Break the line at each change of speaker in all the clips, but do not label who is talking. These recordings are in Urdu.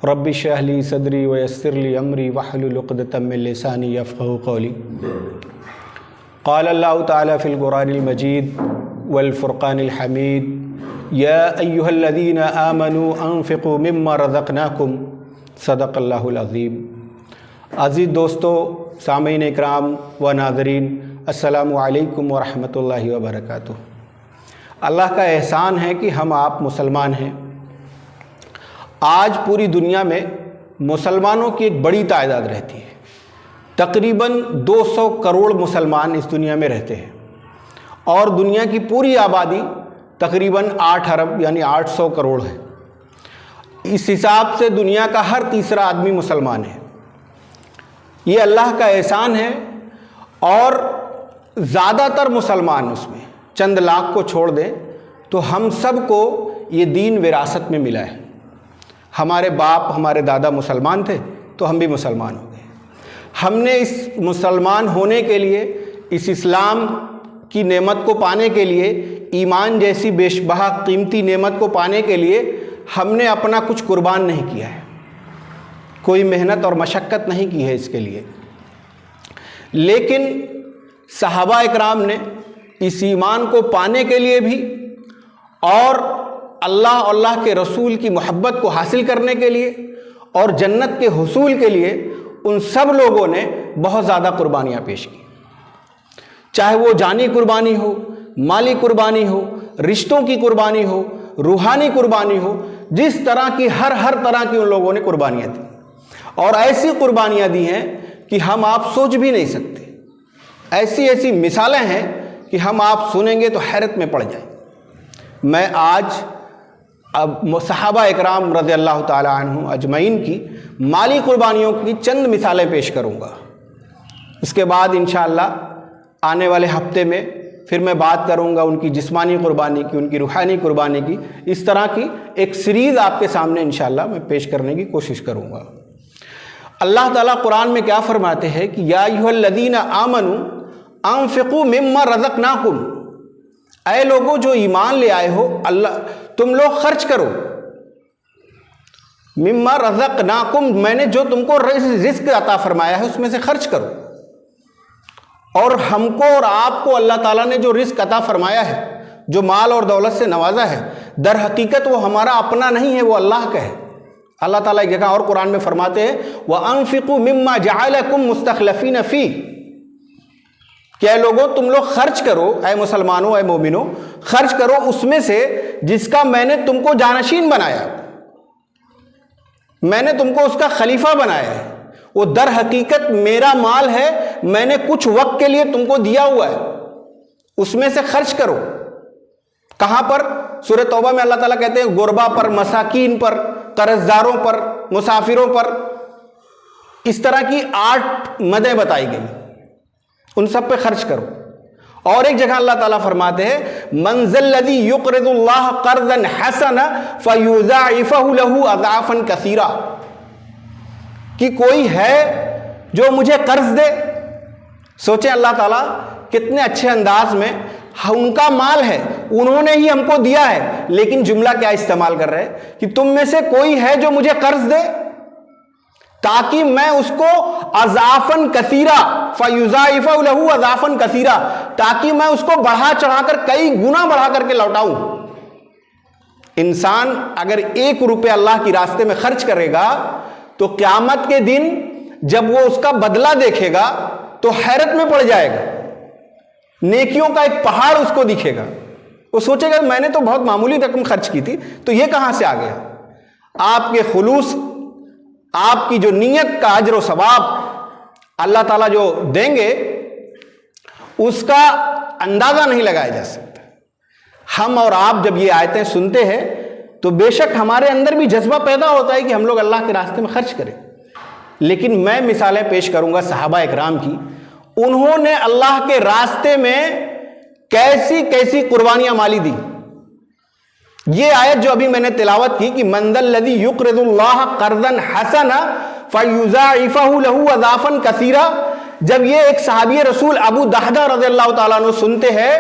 رب اشرح لی صدری ویسر لی امری واحلل عقدۃ من لسانی یفقہوا قولی۔ قال اللہ تعالیٰ فی القرآن المجید والفرقان الحمید یا ایہا الذین آمنوا انفقوا مما رزقناکم صدق اللہ العظیم۔ عزیز دوستو، سامعین اکرام و ناظرین، السلام علیکم ورحمۃ اللہ وبرکاتہ۔ اللہ کا احسان ہے کہ ہم آپ مسلمان ہیں۔ آج پوری دنیا میں مسلمانوں کی ایک بڑی تعداد رہتی ہے، تقریباً 200 کروڑ مسلمان اس دنیا میں رہتے ہیں، اور دنیا کی پوری آبادی تقریباً 8 ارب یعنی 800 کروڑ ہے۔ اس حساب سے دنیا کا ہر تیسرا آدمی مسلمان ہے۔ یہ اللہ کا احسان ہے، اور زیادہ تر مسلمان اس میں چند لاکھ کو چھوڑ دیں تو ہم سب کو یہ دین وراثت میں ملا ہے۔ ہمارے باپ ہمارے دادا مسلمان تھے تو ہم بھی مسلمان ہو گئے۔ ہم نے اس مسلمان ہونے کے لیے، اس اسلام کی نعمت کو پانے کے لیے، ایمان جیسی بے بہا قیمتی نعمت کو پانے کے لیے ہم نے اپنا کچھ قربان نہیں کیا ہے، کوئی محنت اور مشقت نہیں کی ہے اس کے لیے۔ لیکن صحابہ اکرام نے اس ایمان کو پانے کے لیے بھی اور اللہ کے رسول کی محبت کو حاصل کرنے کے لیے اور جنت کے حصول کے لیے ان سب لوگوں نے بہت زیادہ قربانیاں پیش کی، چاہے وہ جانی قربانی ہو، مالی قربانی ہو، رشتوں کی قربانی ہو، روحانی قربانی ہو، جس طرح کی ہر طرح کی ان لوگوں نے قربانیاں دی، اور ایسی قربانیاں دی ہیں کہ ہم آپ سوچ بھی نہیں سکتے۔ ایسی مثالیں ہیں کہ ہم آپ سنیں گے تو حیرت میں پڑ جائیں۔ میں آج اب صحابہ اکرام رضی اللہ تعالی عنہ اجمعین کی مالی قربانیوں کی چند مثالیں پیش کروں گا۔ اس کے بعد انشاءاللہ آنے والے ہفتے میں پھر میں بات کروں گا ان کی جسمانی قربانی کی، ان کی روحانی قربانی کی۔ اس طرح کی ایک سیریز آپ کے سامنے انشاءاللہ میں پیش کرنے کی کوشش کروں گا۔ اللہ تعالیٰ قرآن میں کیا فرماتے ہیں کہ یا ایھا الذین آمنوا انفقوا مما رزقناکم، اے لوگوں جو ایمان لے آئے ہو، تم لوگ خرچ کرو، مما رزقناکم، میں نے جو تم کو رزق عطا فرمایا ہے اس میں سے خرچ کرو۔ اور ہم کو اور آپ کو اللہ تعالیٰ نے جو رزق عطا فرمایا ہے، جو مال اور دولت سے نوازا ہے، در حقیقت وہ ہمارا اپنا نہیں ہے، وہ اللہ کا ہے۔ اللہ تعالیٰ ایک جگہ اور قرآن میں فرماتے ہیں وَأَنفِقُوا مِمَّا جَعَلَكُمْ مُسْتَخْلَفِينَ فِيهِ، کہ اے لوگوں تم لوگ خرچ کرو، اے مسلمانوں، اے مومنوں، خرچ کرو اس میں سے جس کا میں نے تم کو جانشین بنایا، میں نے تم کو اس کا خلیفہ بنایا ہے، وہ در حقیقت میرا مال ہے، میں نے کچھ وقت کے لیے تم کو دیا ہوا ہے، اس میں سے خرچ کرو۔ کہاں پر؟ سورہ توبہ میں اللہ تعالیٰ کہتے ہیں غربا پر، مساکین پر، قرض داروں پر، مسافروں پر، اس طرح کی 8 مدیں بتائی گئی، ان سب پہ خرچ کرو۔ اور ایک جگہ اللہ تعالیٰ فرماتے ہیں من ذا الذی یقرض اللہ قرضا حسنا فیضاعفہ لہ اضعافا کثیرا، کہ کوئی ہے جو مجھے قرض دے۔ سوچیں اللہ تعالیٰ کتنے اچھے انداز میں، ان کا مال ہے، انہوں نے ہی ہم کو دیا ہے، لیکن جملہ کیا استعمال کر رہے ہیں کہ تم میں سے کوئی ہے جو مجھے قرض دے تاکہ میں اس کو اضعافاً کثیرا، فیضاعفہ لہ اضعافاً کثیرا، تاکہ میں اس کو بڑھا چڑھا کر کئی گنا بڑھا کر کے لوٹاؤں۔ انسان اگر 1 روپے اللہ کی راستے میں خرچ کرے گا تو قیامت کے دن جب وہ اس کا بدلہ دیکھے گا تو حیرت میں پڑ جائے گا، نیکیوں کا ایک پہاڑ اس کو دکھے گا۔ وہ سوچے گا میں نے تو بہت معمولی رقم خرچ کی تھی، تو یہ کہاں سے آ گیا؟ آپ کے خلوص، آپ کی جو نیت کا اجر و ثواب اللہ تعالیٰ جو دیں گے اس کا اندازہ نہیں لگایا جا سکتا۔ ہم اور آپ جب یہ آیتیں سنتے ہیں تو بے شک ہمارے اندر بھی جذبہ پیدا ہوتا ہے کہ ہم لوگ اللہ کے راستے میں خرچ کریں، لیکن میں مثالیں پیش کروں گا صحابہ اکرام کی، انہوں نے اللہ کے راستے میں کیسی کیسی قربانیاں مالی دی۔ یہ آیت جو ابھی میں نے تلاوت کی کہ من ذا الذی یقرض اللہ قرضا حسنا فیضاعفہ لہ اضعافا کثیرا، جب یہ ایک صحابی رسول ابو دحدہ رضی اللہ تعالیٰ عنہ سنتے ہیں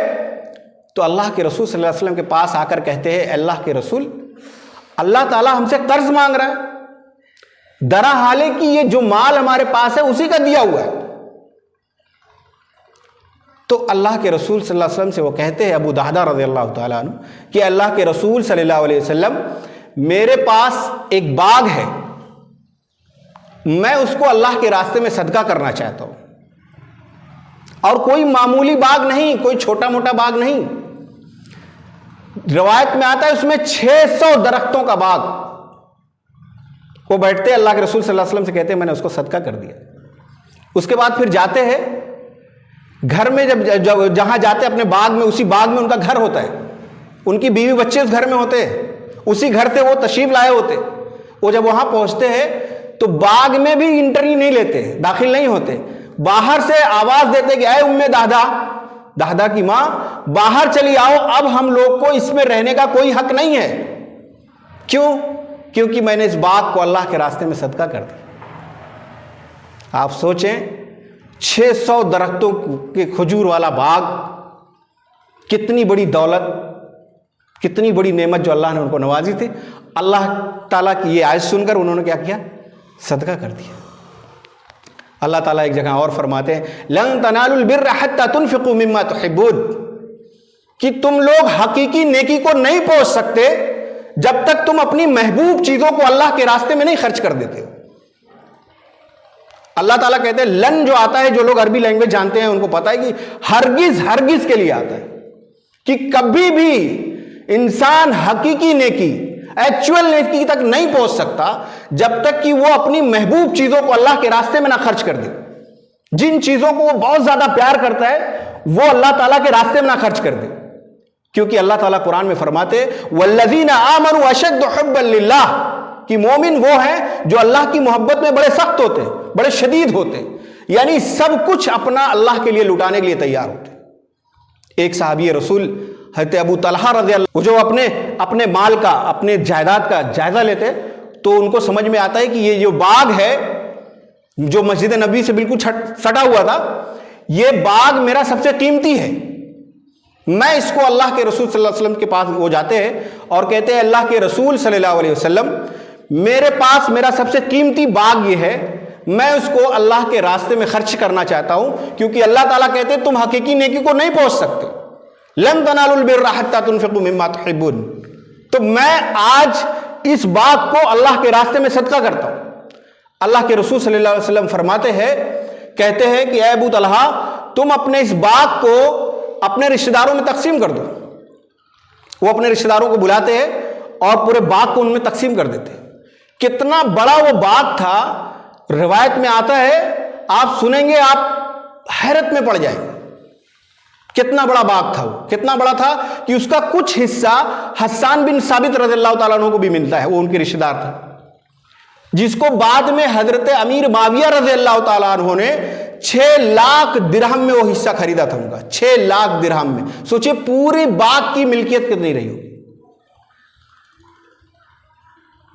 تو اللہ کے رسول صلی اللہ علیہ وسلم کے پاس آ کر کہتے ہیں اللہ کے رسول، اللہ تعالیٰ ہم سے قرض مانگ رہا ہے، درا حال ہے کہ یہ جو مال ہمارے پاس ہے اسی کا دیا ہوا ہے۔ تو اللہ کے رسول صلی اللہ علیہ وسلم سے وہ کہتے ہیں ابو دہدہ رضی اللہ تعالیٰ عنہ کہ اللہ کے رسول صلی اللہ علیہ وسلم میرے پاس ایک باغ ہے، میں اس کو اللہ کے راستے میں صدقہ کرنا چاہتا ہوں، اور کوئی معمولی باغ نہیں، کوئی چھوٹا موٹا باغ نہیں، روایت میں آتا ہے اس میں 600 درختوں کا باغ۔ وہ بیٹھتے اللہ کے رسول صلی اللہ علیہ وسلم سے کہتے ہیں میں نے اس کو صدقہ کر دیا۔ اس کے بعد پھر جاتے ہیں گھر میں، جب جہاں جاتے اپنے باغ میں، اسی باغ میں ان کا گھر ہوتا ہے، ان کی بیوی بچے اس گھر میں ہوتے ہیں، اسی گھر سے وہ تشریف لائے ہوتے۔ وہ جب وہاں پہنچتے ہیں تو باغ میں بھی انٹری نہیں لیتے، داخل نہیں ہوتے، باہر سے آواز دیتے کہ اے ام دہدہ، دہدہ کی ماں، باہر چلی آؤ، اب ہم لوگ کو اس میں رہنے کا کوئی حق نہیں ہے۔ کیوں؟ کیونکہ میں نے اس باغ کو اللہ کے راستے میں صدقہ کر دیا۔ آپ سوچیں 600 درختوں کے کھجور والا باغ، کتنی بڑی دولت، کتنی بڑی نعمت جو اللہ نے ان کو نوازی تھی۔ اللہ تعالیٰ کی یہ آیت سن کر انہوں نے کیا کیا؟ صدقہ کر دیا۔ اللہ تعالیٰ ایک جگہ اور فرماتے ہیں لن تنالوا البر حتى تنفقوا مما تحبون، کہ تم لوگ حقیقی نیکی کو نہیں پہنچ سکتے جب تک تم اپنی محبوب چیزوں کو اللہ کے راستے میں نہیں خرچ کر دیتے ہو۔ اللہ تعالیٰ کہتے ہیں لن جو آتا ہے، جو لوگ عربی لینگویج جانتے ہیں ان کو پتا ہے کہ ہرگز ہرگز کے لیے آتا ہے، کہ کبھی بھی انسان حقیقی نیکی، ایکچول نیکی تک نہیں پہنچ سکتا جب تک کہ وہ اپنی محبوب چیزوں کو اللہ کے راستے میں نہ خرچ کر دے۔ جن چیزوں کو وہ بہت زیادہ پیار کرتا ہے وہ اللہ تعالیٰ کے راستے میں نہ خرچ کر دے، کیونکہ اللہ تعالیٰ قرآن میں فرماتے والذین آمنوا اشد حبا للہ، کہ مومن وہ ہیں جو اللہ کی محبت میں بڑے سخت ہوتے ہیں، بڑے شدید ہوتے ہیں، یعنی سب کچھ اپنا اللہ کے لیے لٹانے کے لیے تیار ہوتے ہیں۔ ایک صحابی رسول حضرت ابو طلحہ رضی اللہ، وہ جو اپنے مال کا، اپنے جائیداد کا جائزہ لیتے تو ان کو سمجھ میں آتا ہے کہ یہ جو باغ ہے جو مسجد نبوی سے بالکل سٹا ہوا تھا، یہ باغ میرا سب سے قیمتی ہے، میں اس کو اللہ کے رسول صلی اللہ علیہ وسلم کے پاس وہ جاتے ہیں اور کہتے ہیں اللہ کے رسول صلی اللہ علیہ وسلم میرے پاس میرا سب سے قیمتی باغ یہ ہے، میں اس کو اللہ کے راستے میں خرچ کرنا چاہتا ہوں، کیونکہ اللہ تعالیٰ کہتے ہیں تم حقیقی نیکی کو نہیں پہنچ سکتے، لن تنالوا البر حتى تنفقوا مما تحبون، تو میں آج اس باغ کو اللہ کے راستے میں صدقہ کرتا ہوں۔ اللہ کے رسول صلی اللہ علیہ وسلم فرماتے ہیں، کہتے ہیں کہ اے ابو طلحہ تم اپنے اس باغ کو اپنے رشتہ داروں میں تقسیم کر دو۔ وہ اپنے رشتہ داروں کو بلاتے ہیں اور پورے باغ کو ان میں تقسیم کر دیتے ہیں۔ کتنا بڑا وہ باغ تھا، روایت میں آتا ہے، آپ سنیں گے آپ حیرت میں پڑ جائیں گے، کتنا بڑا باغ تھا وہ، کتنا بڑا تھا کہ اس کا کچھ حصہ حسان بن ثابت رضی اللہ تعالیٰ عنہ کو بھی ملتا ہے، وہ ان کے رشتہ دار تھا، جس کو بعد میں حضرت امیر معاویہ رضی اللہ تعالیٰ عنہ نے 6 لاکھ درہم میں وہ حصہ خریدا تھا ان کا، 6 لاکھ درہم میں۔ سوچئے پوری باغ کی ملکیت کتنی رہی ہوگی۔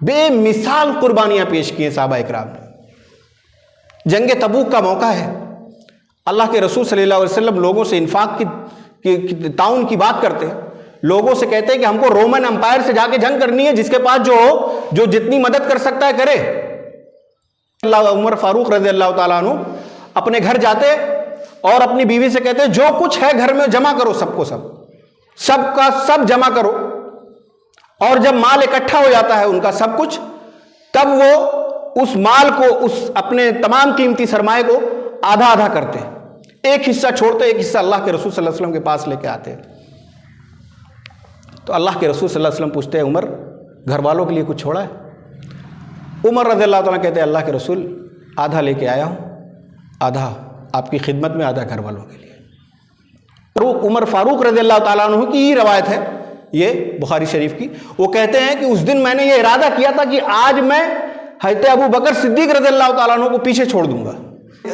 بے مثال قربانیاں پیش کی ہیں صحابہ اکرام نے۔ جنگ تبوک کا موقع ہے، اللہ کے رسول صلی اللہ علیہ وسلم لوگوں سے انفاق کی تعاون کی بات کرتے ہیں، لوگوں سے کہتے ہیں کہ ہم کو رومن امپائر سے جا کے جنگ کرنی ہے، جس کے پاس جو جتنی مدد کر سکتا ہے کرے۔ عمر فاروق رضی اللہ تعالیٰ عنہ اپنے گھر جاتے اور اپنی بیوی سے کہتے جو کچھ ہے گھر میں جمع کرو، سب کو سب کا سب جمع کرو، اور جب مال اکٹھا ہو جاتا ہے ان کا سب کچھ، تب وہ اس مال کو، اس اپنے تمام قیمتی سرمایہ کو آدھا آدھا کرتے، ایک حصہ چھوڑتے، ایک حصہ اللہ کے رسول صلی اللہ علیہ وسلم کے پاس لے کے آتے۔ تو اللہ کے رسول صلی اللہ علیہ وسلم پوچھتے ہیں عمر گھر والوں کے لیے کچھ چھوڑا ہے؟ عمر رضی اللہ تعالیٰ کہتے ہیں اللہ کے رسول آدھا لے کے آیا ہوں، آدھا آپ کی خدمت میں، آدھا گھر والوں کے لیے۔ عمر فاروق رضی اللہ تعالیٰ عنہ کی یہ روایت ہے، یہ بخاری شریف کی، وہ کہتے ہیں کہ اس دن میں نے یہ ارادہ کیا تھا کہ آج میں حضرت ابو بکر صدیق رضی اللہ تعالیٰ عنہ کو پیچھے چھوڑ دوں گا۔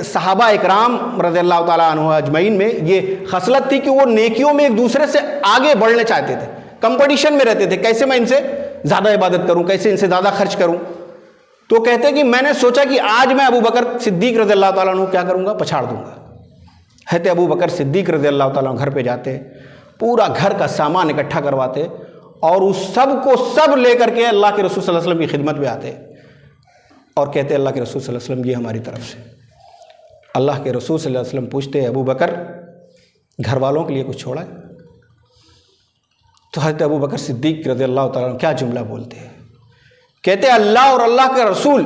صحابہ اکرام رضی اللہ تعالیٰ عنہ اجمعین میں یہ خصلت تھی کہ وہ نیکیوں میں ایک دوسرے سے آگے بڑھنے چاہتے تھے، کمپٹیشن میں رہتے تھے، کیسے میں ان سے زیادہ عبادت کروں، کیسے ان سے زیادہ خرچ کروں۔ تو کہتے ہیں کہ میں نے سوچا کہ آج میں ابو بکر صدیق رضی اللہ تعالیٰ عنہ کیا کروں گا، پچھاڑ دوں گا۔ حضرت ابو بکر صدیق رضی اللہ تعالیٰ عنہ گھر پہ جاتے، پورا گھر کا سامان اکٹھا کرواتے اور اس سب کو سب لے کر کے اللہ کے رسول صلی اللہ علیہ وسلم کی خدمت میں آتے اور کہتے اللہ کے رسول صلی اللہ علیہ وسلم یہ ہماری طرف سے۔ اللہ کے رسول صلی اللہ علیہ وسلم پوچھتے ابو بکر گھر والوں کے لیے کچھ چھوڑا ہے؟ تو حضرت ابو بکر صدیق رضی اللہ تعالیٰ عنہ کیا جملہ بولتے ہیں، کہتے اللہ اور اللہ کے رسول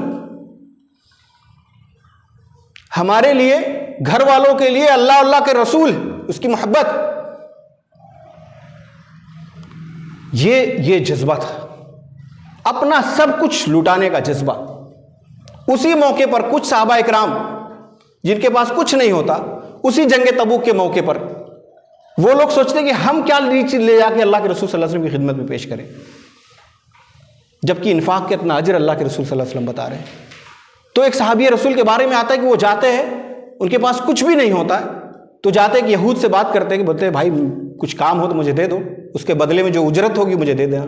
ہمارے لیے، گھر والوں کے لیے اللہ اللہ کے رسول، اس کی محبت، یہ جذبہ تھا، اپنا سب کچھ لوٹانے کا جذبہ۔ اسی موقع پر کچھ صحابہ اکرام جن کے پاس کچھ نہیں ہوتا، اسی جنگ تبوک کے موقع پر وہ لوگ سوچتے کہ ہم کیا لے جا کے اللہ کے رسول صلی اللہ علیہ وسلم کی خدمت میں پیش کریں، جبکہ انفاق کے اتنا اجر اللہ کے رسول صلی اللہ علیہ وسلم بتا رہے ہیں۔ تو ایک صحابی رسول کے بارے میں آتا ہے کہ وہ جاتے ہیں، ان کے پاس کچھ بھی نہیں ہوتا ہے، تو جاتے ہیں کہ یہود سے بات کرتے ہیں کہ بولتے ہیں بھائی کچھ کام ہو تو مجھے دے دو، اس کے بدلے میں جو اجرت ہوگی مجھے دے دینا۔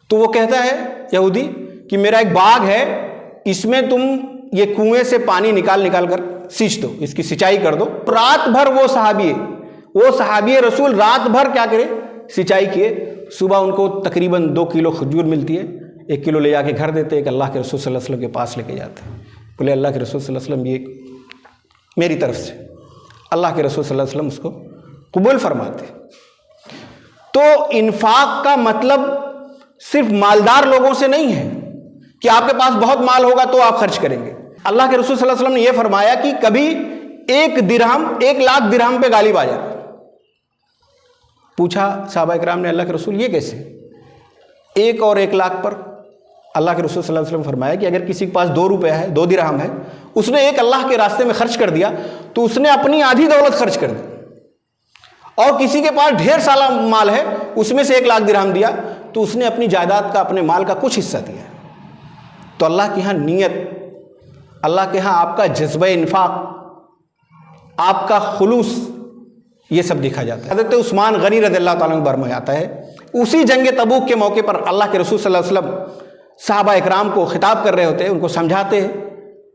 تو وہ کہتا ہے یہودی کہ میرا ایک باغ ہے، اس میں تم یہ کنویں سے پانی نکال کر سینچ دو، اس کی سینچائی کر دو۔ رات بھر وہ صحابی رسول رات بھر کیا کرے، سینچائی کیے۔ صبح ان کو تقریباً 2 کلو کھجور ملتی ہے، 1 کلو لے جا کے گھر دیتے، ایک اللہ کے رسول صلی اللہ علیہ وسلم کے پاس لے کے جاتے ہیں، بولے اللہ کے رسول صلی اللہ علیہ وسلم یہ میری طرف سے۔ اللہ کے رسول صلی اللہ علیہ وسلم اس کو قبول فرماتے۔ تو انفاق کا مطلب صرف مالدار لوگوں سے نہیں ہے کہ آپ کے پاس بہت مال ہوگا تو آپ خرچ کریں گے۔ اللہ کے رسول صلی اللہ علیہ وسلم نے یہ فرمایا کہ کبھی 1 لاکھ درہم پہ غالب آ جائے۔ پوچھا صحابہ اکرام نے اللہ کے رسول یہ کیسے؟ 1 لاکھ پر اللہ کے رسول صلی اللہ علیہ وسلم فرمایا کہ اگر کسی کے پاس 2 روپے ہے، 2 درہم ہے، اس نے ایک اللہ کے راستے میں خرچ کر دیا تو اس نے اپنی آدھی دولت خرچ کر دی۔ اور کسی کے پاس ڈھیر سالہ مال ہے، اس میں سے 1 لاکھ درہم دیا تو اس نے اپنی جائیداد کا، اپنے مال کا کچھ حصہ دیا۔ تو اللہ کے ہاں نیت، اللہ کے ہاں آپ کا جذبہ انفاق، آپ کا خلوص، یہ سب دیکھا جاتا ہے۔ حضرت عثمان غنی رضی اللہ تعالیٰ عنہ برمائے آتا ہے، اسی جنگ تبوک کے موقع پر اللہ کے رسول صلی اللہ علیہ وسلم صحابہ اکرام کو خطاب کر رہے ہوتے ہیں، ان کو سمجھاتے ہیں،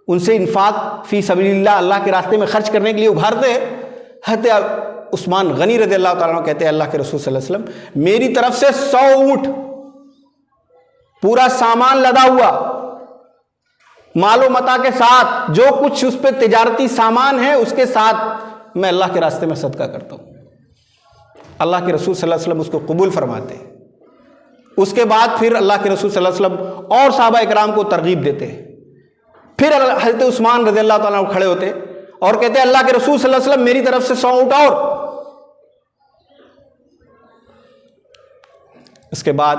ان سے انفاق فی سبیل اللہ، اللہ کے راستے میں خرچ کرنے کے لیے ابھارتے ہیں۔ حضرت عثمان غنی رضی اللہ تعالیٰ عنہ کہتے ہیں اللہ کے رسول صلی اللہ علیہ وسلم میری طرف سے 100 اونٹ، پورا سامان لدا ہوا، مال و متاع کے ساتھ، جو کچھ اس پہ تجارتی سامان ہے اس کے ساتھ میں اللہ کے راستے میں صدقہ کرتا ہوں۔ اللہ کے رسول صلی اللہ علیہ وسلم اس کو قبول فرماتے ہیں۔ اس کے بعد پھر اللہ کے رسول صلی اللہ علیہ وسلم اور صحابہ اکرام کو ترغیب دیتے ہیں۔ پھر حضرت عثمان رضی اللہ تعالیٰ عنہ کھڑے ہوتے اور کہتے ہیں اللہ کے رسول صلی اللہ علیہ وسلم میری طرف سے 100 اونٹ اور۔ اس کے بعد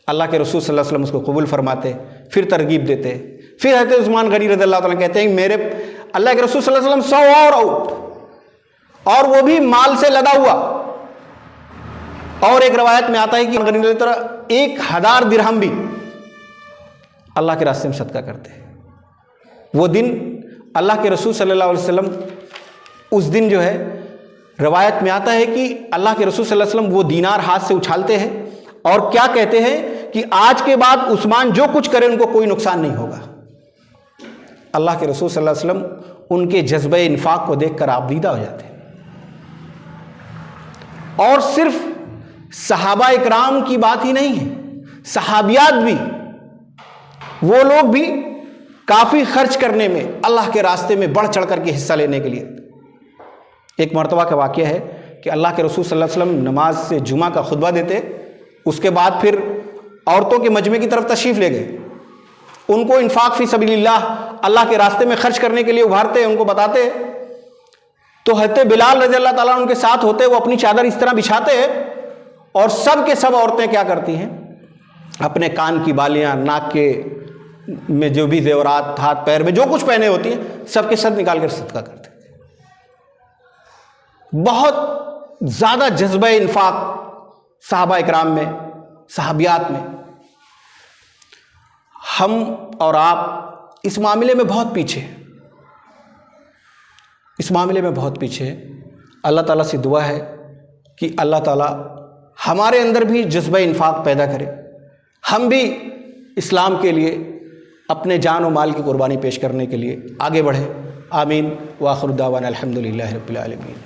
اللہ کے رسول صلی اللہ علیہ وسلم اس کو قبول فرماتے، پھر ترغیب دیتے۔ پھر حضرت عثمان غنی رضی اللہ تعالیٰ کہتے ہیں میرے اللہ کے رسول صلی اللہ علیہ وسلم 100 اور اونٹ، اور وہ بھی مال سے لدا ہوا۔ اور ایک روایت میں آتا ہے کہ غنی رضی اللہ تعالیٰ 1000 درہم بھی اللہ کے راستے میں صدقہ کرتے ہیں۔ وہ دن اللہ کے رسول صلی اللہ علیہ وسلم، اس دن جو ہے روایت میں آتا ہے کہ اللہ کے رسول صلی اللہ علیہ وسلم وہ دینار ہاتھ سے اچھالتے ہیں اور کیا کہتے ہیں کہ آج کے بعد عثمان جو کچھ کرے ان کو کوئی نقصان نہیں ہوگا۔ اللہ کے رسول صلی اللہ علیہ وسلم ان کے جذبہ انفاق کو دیکھ کر آبدیدہ ہو جاتے ہیں۔ اور صرف صحابہ اکرام کی بات ہی نہیں ہے، صحابیات بھی، وہ لوگ بھی کافی خرچ کرنے میں، اللہ کے راستے میں بڑھ چڑھ کر کے حصہ لینے کے لیے۔ ایک مرتبہ کا واقعہ ہے کہ اللہ کے رسول صلی اللہ علیہ وسلم نماز سے جمعہ کا خطبہ دیتے، اس کے بعد پھر عورتوں کے مجمع کی طرف تشریف لے گئے، ان کو انفاق فی سبیل اللہ، اللہ کے راستے میں خرچ کرنے کے لیے ابھارتے، ان کو بتاتے۔ تو حضرت بلال رضی اللہ تعالیٰ ان کے ساتھ ہوتے، وہ اپنی چادر اس طرح بچھاتے ہیں اور سب کے سب عورتیں کیا کرتی ہیں، اپنے کان کی بالیاں، ناک کے میں جو بھی زیورات، ہاتھ پیر میں جو کچھ پہنے ہوتی ہیں، سب کے سب نکال کر صدقہ کرتے۔ بہت زیادہ جذبہ انفاق صحابہ اکرام میں، صحابیات میں۔ ہم اور آپ اس معاملے میں بہت پیچھے، اس معاملے میں بہت پیچھے۔ اللہ تعالیٰ سے دعا ہے کہ اللہ تعالیٰ ہمارے اندر بھی جذبہ انفاق پیدا کرے، ہم بھی اسلام کے لیے اپنے جان و مال کی قربانی پیش کرنے کے لیے آگے بڑھیں۔ آمین۔ وآخر دعوانا الحمدللہ رب العالمین۔